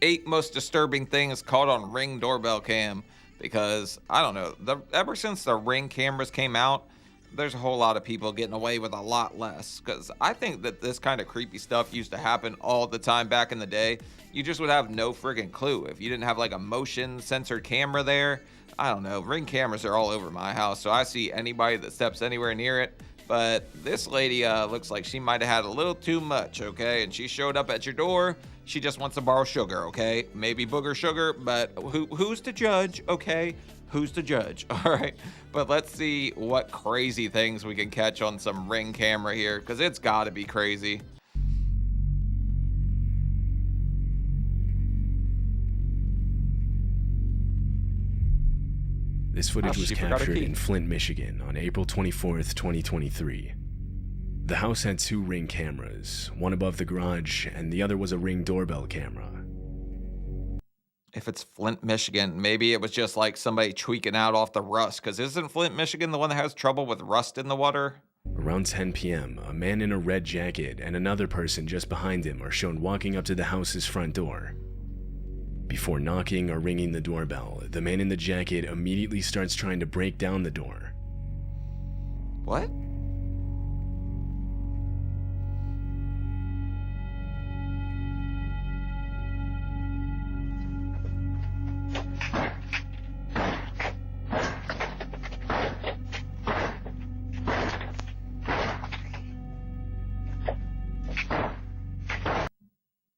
8 most disturbing things caught on Ring doorbell cam, because I don't know, ever since the Ring cameras came out, there's a whole lot of people getting away with a lot less, because I think that this kind of creepy stuff used to happen all the time back in the day. You just would have no friggin' clue if you didn't have like a motion censored camera there. I don't know, Ring cameras are all over my house, so I see anybody that steps anywhere near it. But this lady looks like she might have had a little too much, okay? And she showed up at your door. She just wants to borrow sugar, okay? Maybe booger sugar, but who's to judge, okay? Who's to judge? All right. But let's see what crazy things we can catch on some Ring camera here, because it's got to be crazy. This footage was she forgot her captured key. in Flint, Michigan on April 24th, 2023. The house had 2 Ring cameras, one above the garage and the other was a Ring doorbell camera. If it's Flint, Michigan, maybe it was just like somebody tweaking out off the rust, because isn't Flint, Michigan the one that has trouble with rust in the water? Around 10 p.m., a man in a red jacket and another person just behind him are shown walking up to the house's front door. Before knocking or ringing the doorbell, the man in the jacket immediately starts trying to break down the door. What?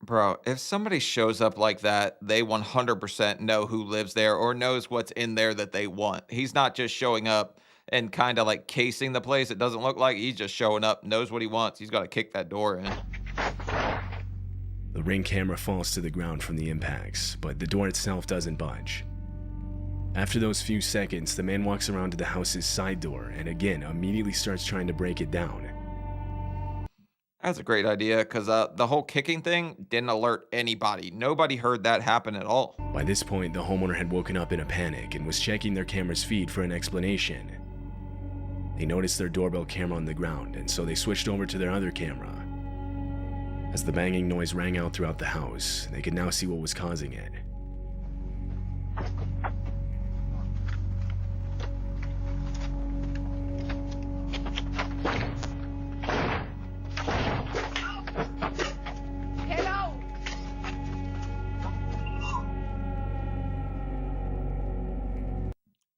Bro, if somebody shows up like that, they 100% know who lives there or knows what's in there that they want. He's not just showing up and kind of like casing the place. It doesn't look like he's just showing up, knows what he wants. He's got to kick that door in. The Ring camera falls to the ground from the impacts, but the door itself doesn't budge. After those few seconds, the man walks around to the house's side door and again immediately starts trying to break it down. That's a great idea, because the whole kicking thing didn't alert anybody. Nobody heard that happen at all. By this point, the homeowner had woken up in a panic and was checking their camera's feed for an explanation. They noticed their doorbell camera on the ground, and so they switched over to their other camera. As the banging noise rang out throughout the house, they could now see what was causing it.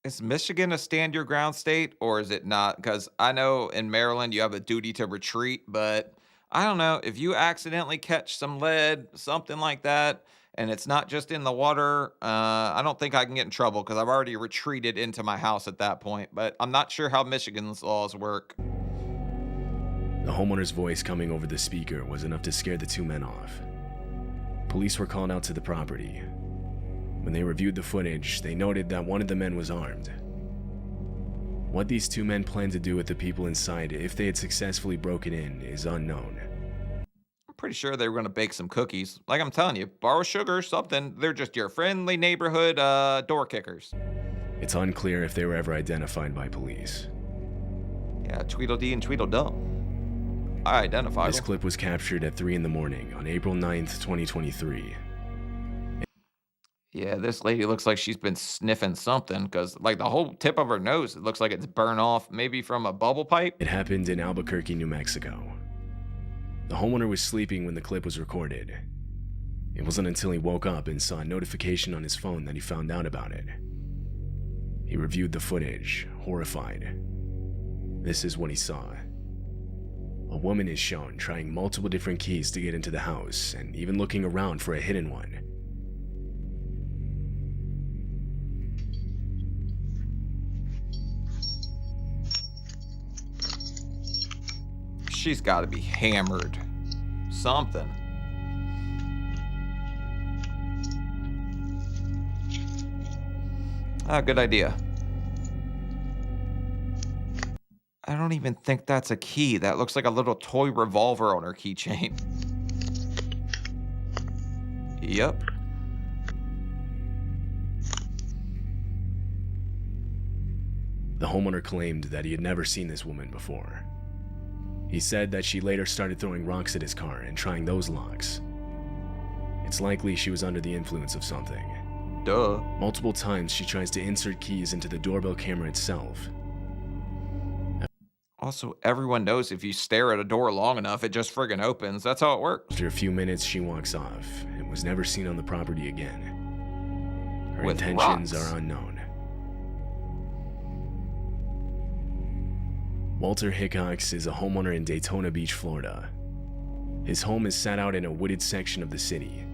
Is Michigan a stand your ground state, or is it not? Because I know in Maryland you have a duty to retreat, but I don't know. If you accidentally catch some lead, something like that, and it's not just in the water, I don't think I can get in trouble because I've already retreated into my house at that point. But I'm not sure how Michigan's laws work. The homeowner's voice coming over the speaker was enough to scare the 2 men off. Police were called out to the property. When they reviewed the footage, they noted that one of the men was armed. What these 2 men planned to do with the people inside if they had successfully broken in is unknown. I'm pretty sure they were going to bake some cookies. Like I'm telling you, borrow sugar or something. They're just your friendly neighborhood door kickers. It's unclear if they were ever identified by police. Yeah, Tweedledee and Tweedledum. I identified This them. clip was captured at 3 in the morning on April 9th, 2023. Yeah, this lady looks like she's been sniffing something, because like the whole tip of her nose, it looks like it's burnt off, maybe from a bubble pipe. It happened in Albuquerque, New Mexico. The homeowner was sleeping when the clip was recorded. It wasn't until he woke up and saw a notification on his phone that he found out about it. He reviewed the footage, horrified. This is what he saw. A woman is shown trying multiple different keys to get into the house and even looking around for a hidden one. She's got to be hammered. Something. Good idea. I don't even think that's a key. That looks like a little toy revolver on her keychain. Yep. The homeowner claimed that he had never seen this woman before. He said that she later started throwing rocks at his car and trying those locks. It's likely she was under the influence of something. Duh. Multiple times she tries to insert keys into the doorbell camera itself. Also, everyone knows if you stare at a door long enough, it just friggin' opens. That's how it works. After a few minutes, she walks off and was never seen on the property again. Her With intentions rocks. are unknown. Walter Hickox is a homeowner in Daytona Beach, Florida. His home is set out in a wooded section of the city.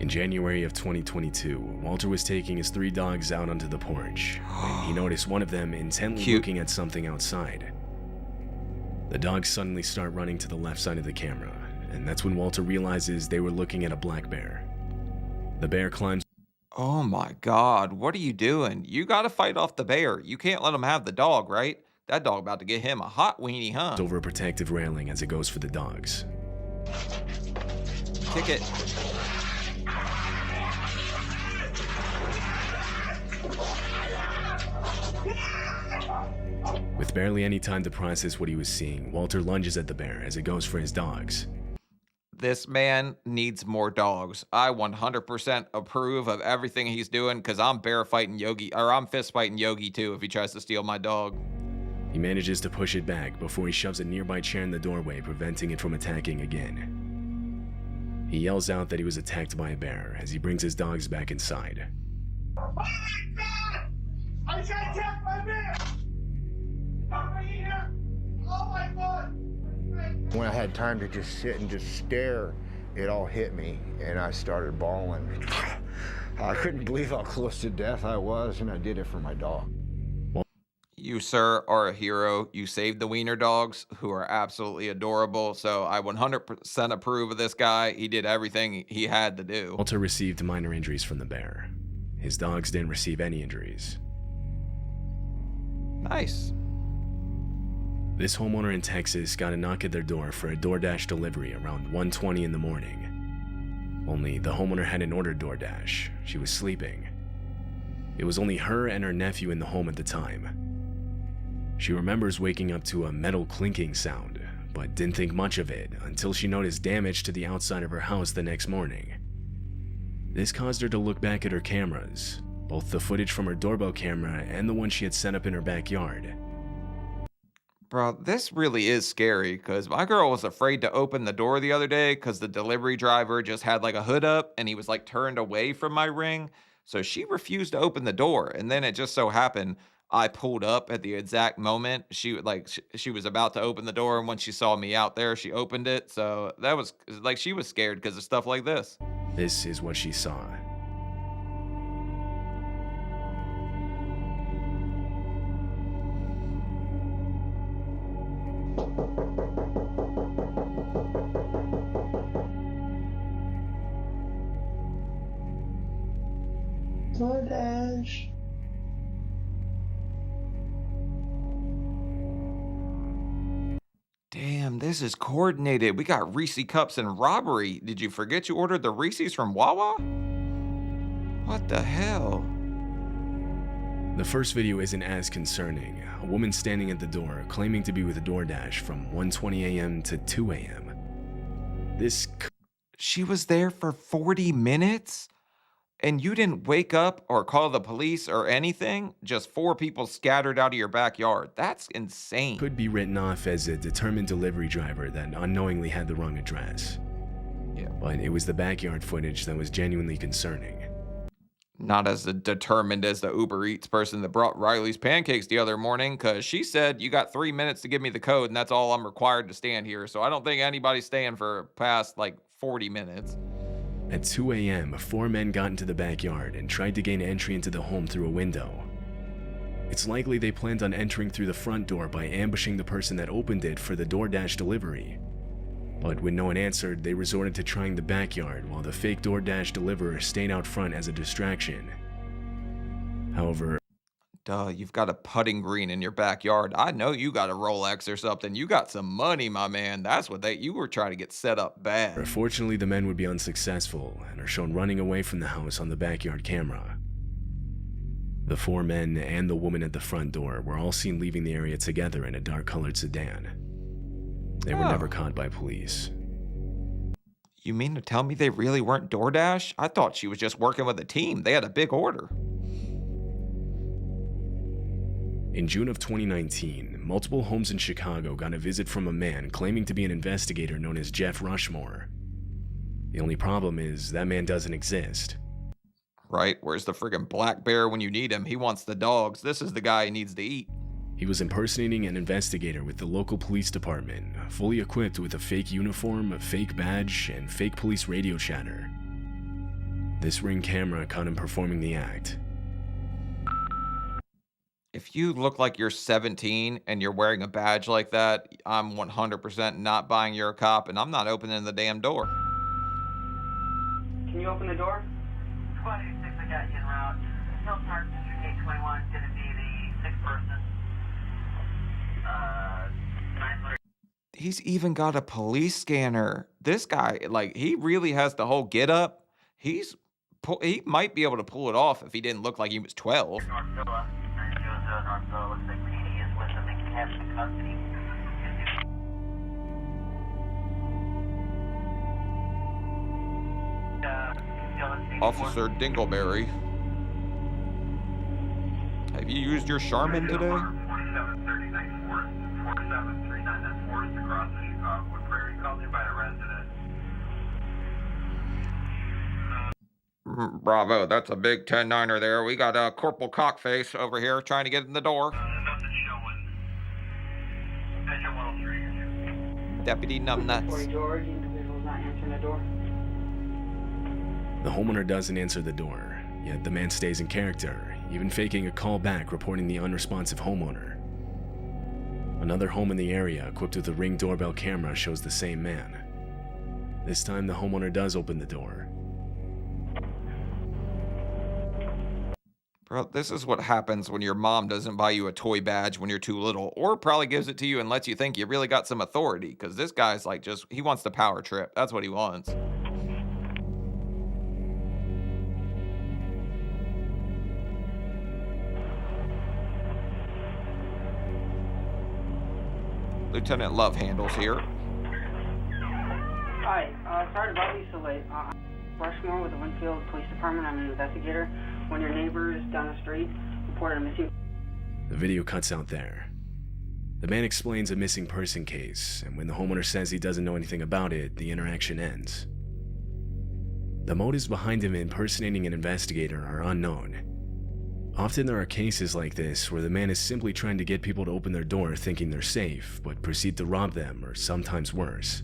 In January of 2022, Walter was taking his 3 dogs out onto the porch when he noticed one of them intently looking at something outside. The dogs suddenly start running to the left side of the camera, and that's when Walter realizes they were looking at a black bear. The bear climbs Oh my God, what are you doing? You gotta fight off the bear. You can't let him have the dog, right? That dog about to get him a hot weenie, huh? over a protective railing as it goes for the dogs. Kick it. With barely any time to process what he was seeing, Walter lunges at the bear as it goes for his dogs. This man needs more dogs. I 100% approve of everything he's doing because I'm bear fighting Yogi, or I'm fist fighting Yogi too if he tries to steal my dog. He manages to push it back before he shoves a nearby chair in the doorway, preventing it from attacking again. He yells out that he was attacked by a bear as he brings his dogs back inside. Oh my God! I got attacked by a bear! Come right here! Oh my God! When I had time to just sit and just stare, it all hit me, and I started bawling. I couldn't believe how close to death I was, and I did it for my dog. You, sir, are a hero. You saved the wiener dogs, who are absolutely adorable. So I 100% approve of this guy. He did everything he had to do. Walter received minor injuries from the bear. His dogs didn't receive any injuries. Nice. This homeowner in Texas got a knock at their door for a DoorDash delivery around 1:20 in the morning. Only the homeowner hadn't ordered DoorDash. She was sleeping. It was only her and her nephew in the home at the time. She remembers waking up to a metal clinking sound, but didn't think much of it until she noticed damage to the outside of her house the next morning. This caused her to look back at her cameras, both the footage from her doorbell camera and the one she had set up in her backyard. Bro, this really is scary because my girl was afraid to open the door the other day because the delivery driver just had like a hood up and he was like turned away from my ring. So she refused to open the door. And then it just so happened I pulled up at the exact moment she was about to open the door. And when she saw me out there, she opened it. So that was like she was scared because of stuff like this. This is what she saw. DoorDash. Damn, this is coordinated. We got Reese cups and robbery. Did you forget you ordered the Reese's from Wawa? What the hell? The first video isn't as concerning. A woman standing at the door claiming to be with DoorDash from 1:20 a.m. to 2 a.m. She was there for 40 minutes? And you didn't wake up or call the police or anything? Just 4 people scattered out of your backyard. That's insane. could be written off as a determined delivery driver that unknowingly had the wrong address. Yeah. But it was the backyard footage that was genuinely concerning. Not as determined as the Uber Eats person that brought Riley's pancakes the other morning, because she said, you got 3 minutes to give me the code, and that's all I'm required to stand here. So I don't think anybody's staying for past like 40 minutes. At 2 a.m., 4 men got into the backyard and tried to gain entry into the home through a window. It's likely they planned on entering through the front door by ambushing the person that opened it for the DoorDash delivery. But when no one answered, they resorted to trying the backyard while the fake DoorDash deliverer stayed out front as a distraction. However, Duh, you've got a putting green in your backyard. I know you got a Rolex or something. You got some money, my man. That's what you were trying to get set up bad. unfortunately, the men would be unsuccessful and are shown running away from the house on the backyard camera. The 4 men and the woman at the front door were all seen leaving the area together in a dark-colored sedan. They were never caught by police. You mean to tell me they really weren't DoorDash? I thought she was just working with a team. They had a big order. In June of 2019, multiple homes in Chicago got a visit from a man claiming to be an investigator known as Jeff Rushmore. The only problem is that man doesn't exist. Right? Where's the friggin' black bear when you need him? He wants the dogs. This is the guy he needs to eat. He was impersonating an investigator with the local police department, fully equipped with a fake uniform, a fake badge, and fake police radio chatter. This Ring camera caught him performing the act. If you look like you're 17 and you're wearing a badge like that, I'm 100% not buying you're a cop, and I'm not opening the damn door. Can you open the door? 26, I got you en route. Hill Park, District 821, gonna be the sixth person. 900. He's even got a police scanner. This guy, like, he really has the whole get up. He might be able to pull it off if he didn't look like he was 12. North Villa, 900 North Villa, looks like PD is with him and has in custody. Officer Dingleberry. Have you used your Charmin today? 4739 Forest, 4739, that's Forest across the Chicago Prairie, called in by a resident. Bravo, that's a big 10-9er there. We got Corporal Cockface over here trying to get in the door. Nothing showing. Visual 103. Deputy Numbnuts. 40 George, individual's not answering the door. The homeowner doesn't answer the door, yet the man stays in character, even faking a call back reporting the unresponsive homeowner. Another home in the area equipped with a Ring doorbell camera shows the same man. This time the homeowner does open the door. Bro, this is what happens when your mom doesn't buy you a toy badge when you're too little, or probably gives it to you and lets you think you really got some authority, because this guy's like he wants the power trip. That's what he wants. Lieutenant Love Handles here. Hi, sorry to bother you so late. Rushmore with the Winfield Police Department. I'm an investigator. One of your neighbors down the street reported a missing. The video cuts out there. The man explains a missing person case, and when the homeowner says he doesn't know anything about it, the interaction ends. The motives behind him impersonating an investigator are unknown. Often there are cases like this where the man is simply trying to get people to open their door thinking they're safe, but proceed to rob them, or sometimes worse.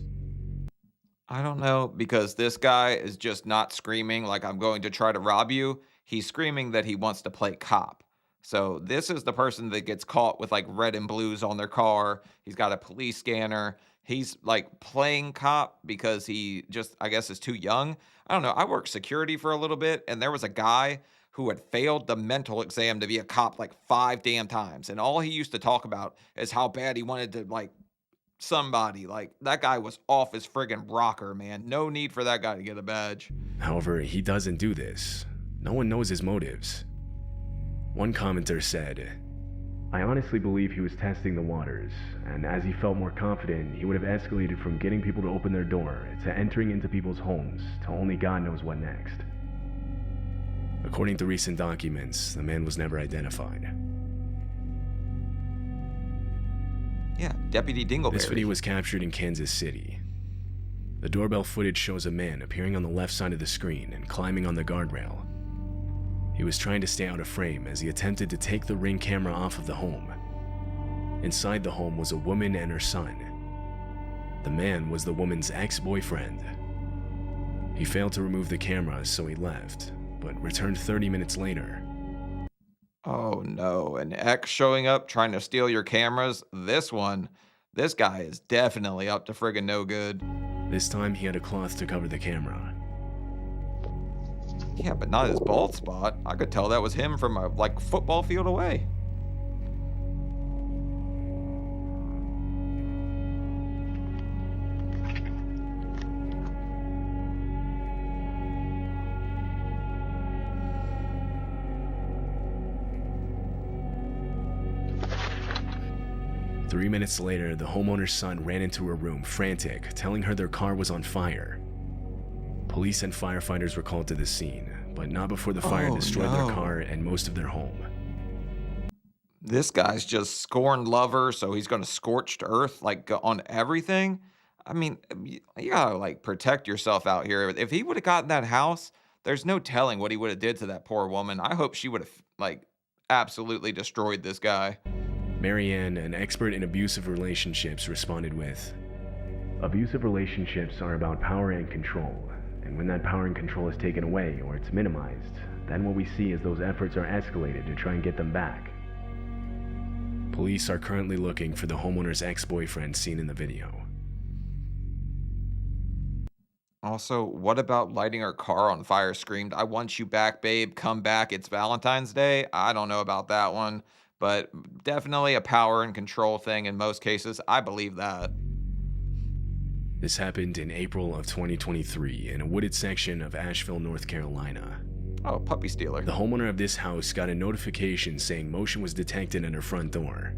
I don't know, because this guy is just not screaming like I'm going to try to rob you. He's screaming that he wants to play cop. So this is the person that gets caught with like red and blues on their car. He's got a police scanner. He's like playing cop because he just, I guess, is too young. I don't know. I worked security for a little bit, and there was a guy who had failed the mental exam to be a cop like 5 damn times. And all he used to talk about is how bad he wanted to like somebody. Like, that guy was off his friggin' rocker, man. No need for that guy to get a badge. However, he doesn't do this. No one knows his motives. One commenter said, "I honestly believe he was testing the waters, and as he felt more confident, he would have escalated from getting people to open their door to entering into people's homes to only God knows what next." According to recent documents, the man was never identified. Yeah, Deputy Dingleberry. This video was captured in Kansas City. The doorbell footage shows a man appearing on the left side of the screen and climbing on the guardrail. He was trying to stay out of frame as he attempted to take the Ring camera off of the home. Inside the home was a woman and her son. The man was the woman's ex-boyfriend. He failed to remove the camera, so he left, but returned 30 minutes later. Oh no, an ex showing up trying to steal your cameras? This guy is definitely up to friggin' no good. This time he had a cloth to cover the camera. Yeah, but not his bald spot. I could tell that was him from a football field away. Three minutes later, the homeowner's son ran into her room frantic, telling her their car was on fire. Police and firefighters were called to the scene, but not before the fire destroyed their car and most of their home. This guy's just scorned lover, so he's going to scorched earth like on everything. I mean, you gotta like protect yourself out here. If he would have gotten that house, there's no telling what he would have did to that poor woman. I hope she would have like absolutely destroyed this guy. Marianne, an expert in abusive relationships, responded with, "Abusive relationships are about power and control, and when that power and control is taken away or it's minimized, then what we see is those efforts are escalated to try and get them back." Police are currently looking for the homeowner's ex-boyfriend seen in the video. Also, what about lighting her car on fire? Screamed, "I want you back, babe. Come back. It's Valentine's Day." I don't know about that one, but definitely a power and control thing in most cases. I believe that. This happened in April of 2023 in a wooded section of Asheville, North Carolina. Oh, puppy stealer. The homeowner of this house got a notification saying motion was detected at her front door.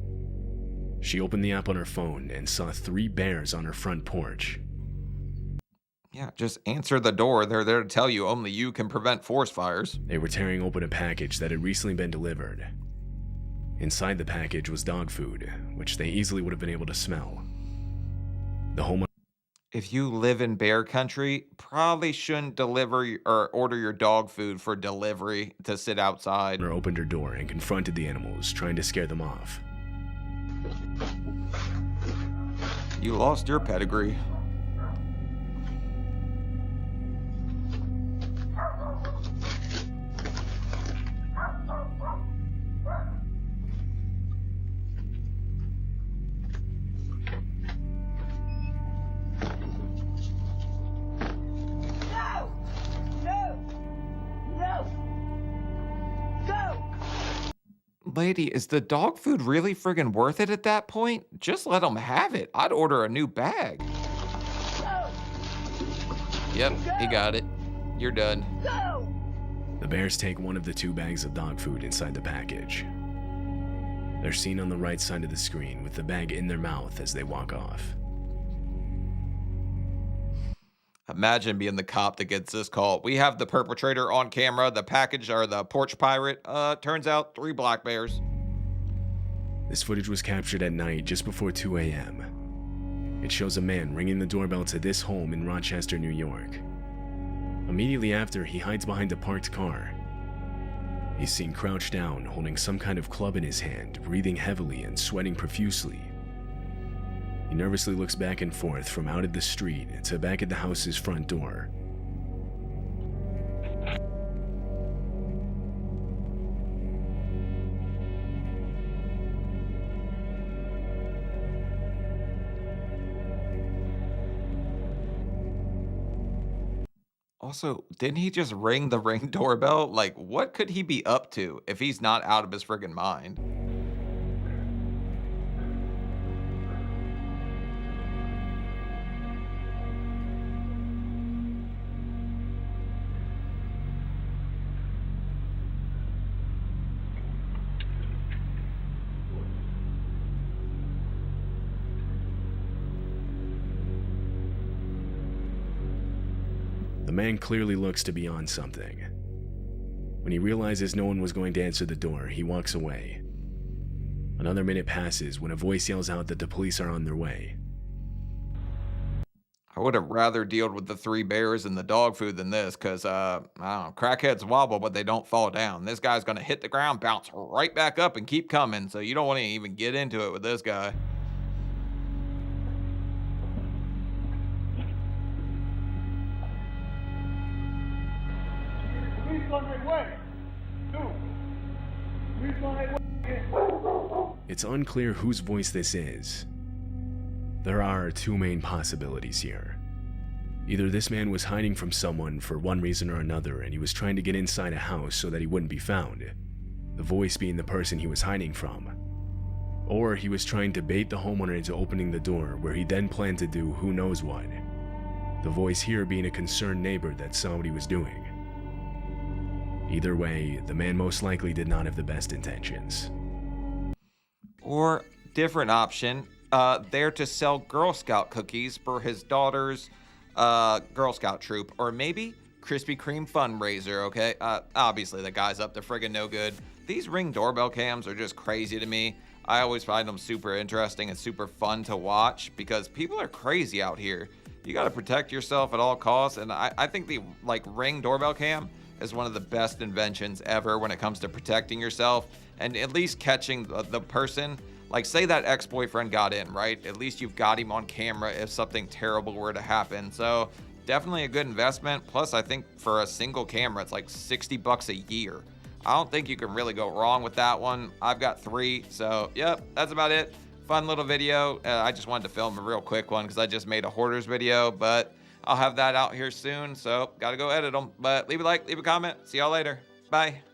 She opened the app on her phone and saw 3 bears on her front porch. Yeah, just answer the door. They're there to tell you only you can prevent forest fires. They were tearing open a package that had recently been delivered. Inside the package was dog food, which they easily would have been able to smell. The homeowner If you live in bear country, probably shouldn't or order your dog food for delivery to sit outside. opened her door and confronted the animals, trying to scare them off. You lost your pedigree. Lady, is the dog food really friggin' worth it at that point? Just let them have it. I'd order a new bag. Yep, he got it. You're done. The bears take one of the 2 bags of dog food inside the package. They're seen on the right side of the screen with the bag in their mouth as they walk off. Imagine being the cop that gets this call. "We have the perpetrator on camera. The package or the porch pirate. Turns out 3 black bears." This footage was captured at night just before 2 a.m. It shows a man ringing the doorbell to this home in Rochester, New York. Immediately after, he hides behind a parked car. He's seen crouched down, holding some kind of club in his hand, breathing heavily and sweating profusely. He nervously looks back and forth from out of the street to back at the house's front door. Also, didn't he just ring the Ring doorbell? Like, what could he be up to if he's not out of his friggin' mind? The man clearly looks to be on something. When he realizes no one was going to answer the door, he walks away. Another minute passes when a voice yells out that the police are on their way. I would have rather dealt with the 3 bears and the dog food than this, because, I don't know, crackheads wobble, but they don't fall down. This guy's going to hit the ground, bounce right back up, and keep coming, so you don't want to even get into it with this guy. It's unclear whose voice this is. There are 2 main possibilities here. Either this man was hiding from someone for one reason or another and he was trying to get inside a house so that he wouldn't be found, the voice being the person he was hiding from. Or he was trying to bait the homeowner into opening the door where he then planned to do who knows what. The voice here being a concerned neighbor that saw what he was doing. Either way, the man most likely did not have the best intentions. Or, different option, there to sell Girl Scout cookies for his daughter's Girl Scout troop, or maybe Krispy Kreme fundraiser, okay? Obviously, the guy's up to friggin' no good. These Ring doorbell cams are just crazy to me. I always find them super interesting and super fun to watch because people are crazy out here. You got to protect yourself at all costs, and I think the Ring doorbell cam is one of the best inventions ever when it comes to protecting yourself and at least catching the person. Like, say that ex-boyfriend got in, right? At least you've got him on camera if something terrible were to happen. So definitely a good investment. Plus, I think for a single camera, it's like $60 a year. I don't think you can really go wrong with that one. I've got 3, so yep, that's about it. Fun little video. I just wanted to film a real quick one because I just made a hoarders video, but I'll have that out here soon, so gotta go edit them. But leave a like, leave a comment. See y'all later. Bye.